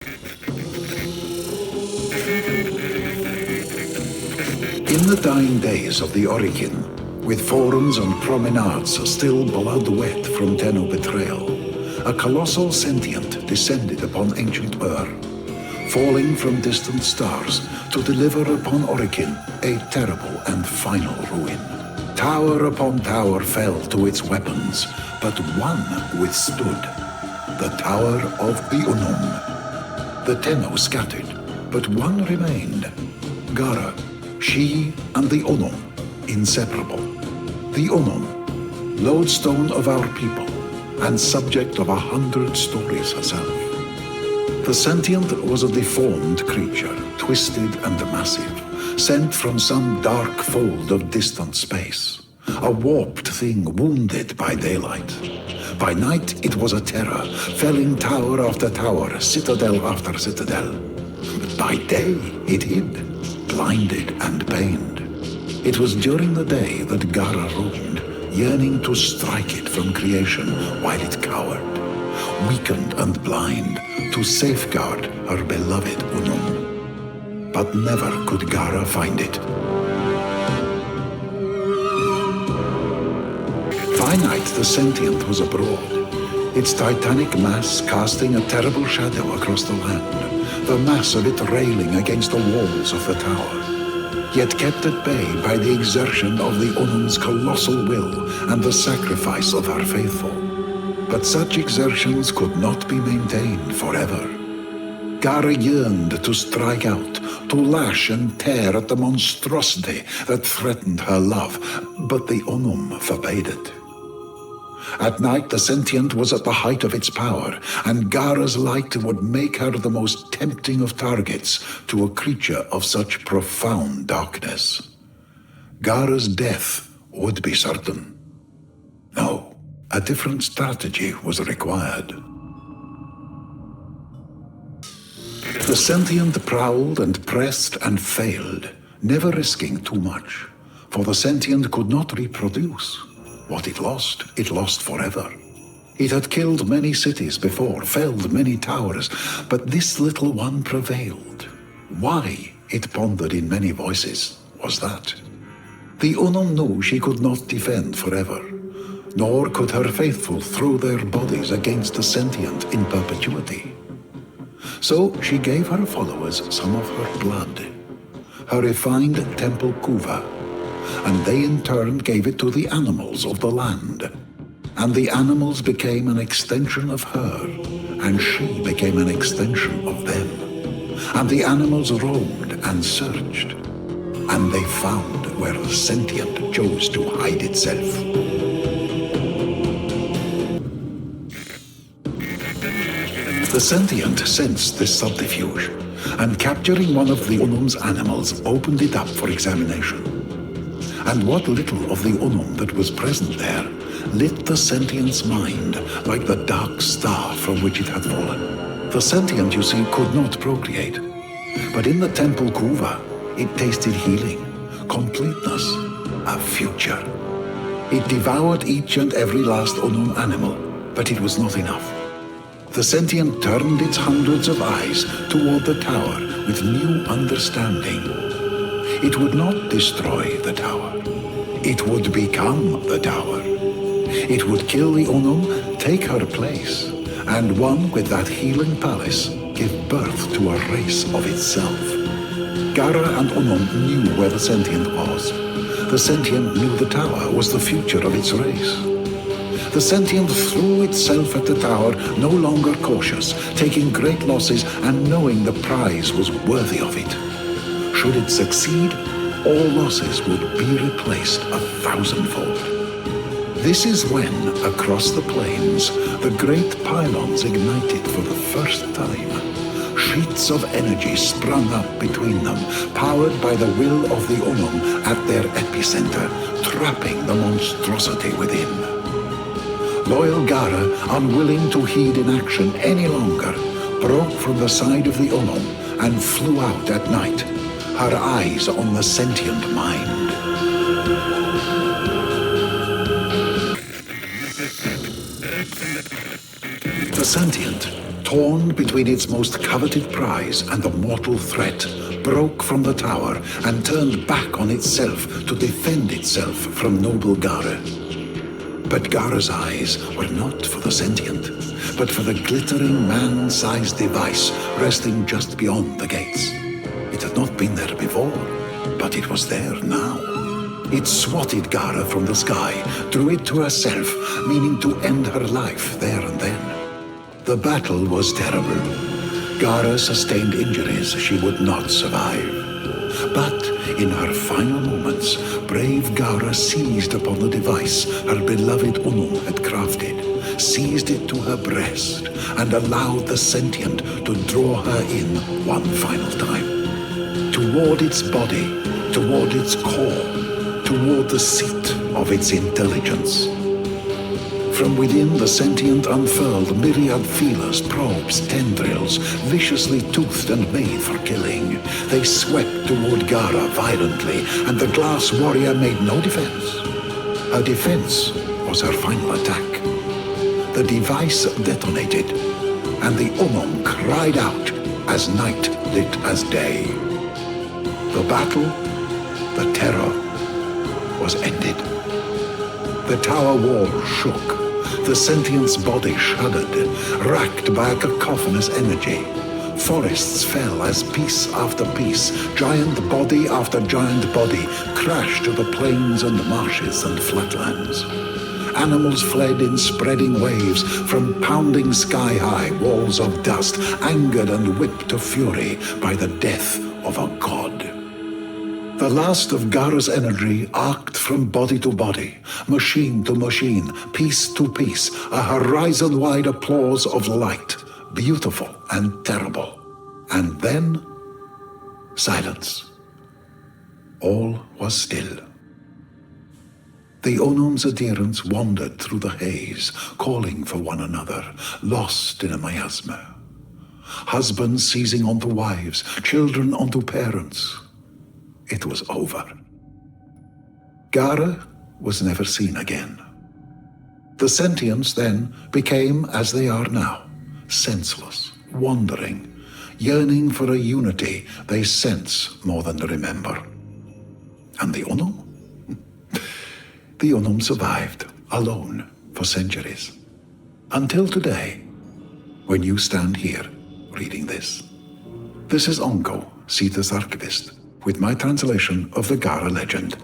In the dying days of the Origin, with forums and promenades still blood-wet from Tenno betrayal, a colossal sentient descended upon ancient Ur, falling from distant stars to deliver upon Origin a terrible and final ruin. Tower upon tower fell to its weapons, but one withstood, the Tower of the Unum. The Tenno scattered, but one remained, GARA. She and the Unum, inseparable. The Unum, lodestone of our people, and subject of 100 stories herself. The sentient was a deformed creature, twisted and massive, sent from some dark fold of distant space. A warped thing wounded by daylight. By night it was a terror, felling tower after tower, citadel after citadel. But by day it hid, blinded and pained. It was during the day that GARA roamed, yearning to strike it from creation while it cowered, weakened and blind, to safeguard her beloved Unum. But never could GARA find it. By night the sentient was abroad, its titanic mass casting a terrible shadow across the land, the mass of it railing against the walls of the tower, yet kept at bay by the exertion of the Unum's colossal will and the sacrifice of her faithful. But such exertions could not be maintained forever. GARA yearned to strike out, to lash and tear at the monstrosity that threatened her love, but the Unum forbade it. At night the sentient was at the height of its power, and GARA's light would make her the most tempting of targets to a creature of such profound darkness. GARA's death would be certain. No, a different strategy was required. The sentient prowled and pressed and failed, never risking too much, for the sentient could not reproduce. What it lost forever. It had killed many cities before, felled many towers, but this little one prevailed. Why, it pondered in many voices, was that? The Unum knew she could not defend forever, nor could her faithful throw their bodies against the sentient in perpetuity. So she gave her followers some of her blood, her refined temple kuva, and they in turn gave it to the animals of the land. And the animals became an extension of her, and she became an extension of them. And the animals roamed and searched, and they found where the sentient chose to hide itself. The sentient sensed this subterfuge, and capturing one of the Unum's animals, opened it up for examination. And what little of the Unum that was present there lit the sentient's mind like the dark star from which it had fallen. The sentient, you see, could not procreate, but in the temple kuva, it tasted healing, completeness, a future. It devoured each and every last Unum animal, but it was not enough. The sentient turned its hundreds of eyes toward the tower with new understanding. It would not destroy the tower. It would become the tower. It would kill the Unum, take her place, and one with that healing palace give birth to a race of itself. GARA and Unum knew where the sentient was. The sentient knew the tower was the future of its race. The sentient threw itself at the tower, no longer cautious, taking great losses and knowing the prize was worthy of it. Should it succeed, all losses would be replaced 1,000-fold. This is when, across the plains, the great pylons ignited for the first time. Sheets of energy sprung up between them, powered by the will of the Unum at their epicenter, trapping the monstrosity within. Loyal GARA, unwilling to heed inaction any longer, broke from the side of the Unum and flew out at night, her eyes on the sentient mind. The sentient torn between its most coveted prize and the mortal threat, broke from the tower and turned back on itself to defend itself from noble GARA. But GARA's eyes were not for the sentient, but for the glittering man-sized device resting just beyond the gates. It had not been there before, but it was there now. It swatted GARA from the sky, drew it to herself, meaning to end her life there and then. The battle was terrible. GARA sustained injuries she would not survive. But in her final moments, brave GARA seized upon the device her beloved Unum had crafted, seized it to her breast, and allowed the sentient to draw her in one final time. Toward its body, toward its core, toward the seat of its intelligence. From within, the sentient unfurled myriad feelers, probes, tendrils, viciously toothed and made for killing. They swept toward GARA violently, and the glass warrior made no defense. Her defense was her final attack. The device detonated, and the Unum cried out as night lit as day. The battle, the terror, was ended. The tower wall shook. The sentient's body shuddered, racked by a cacophonous energy. Forests fell as piece after piece, giant body after giant body, crashed to the plains and marshes and flatlands. Animals fled in spreading waves from pounding sky-high walls of dust, angered and whipped to fury by the death of a god. The last of GARA's energy arced from body to body, machine to machine, piece to piece, a horizon-wide applause of light, beautiful and terrible. And then, silence. All was still. The Unum's adherents wandered through the haze, calling for one another, lost in a miasma. Husbands seizing onto wives, children onto parents. It was over. GARA was never seen again. The sentients then became as they are now, senseless, wandering, yearning for a unity they sense more than remember. And the Unum? The Unum survived, alone, for centuries. Until today, when you stand here reading this. This is Onkko, Cetus Archivist, with my translation of the GARA legend.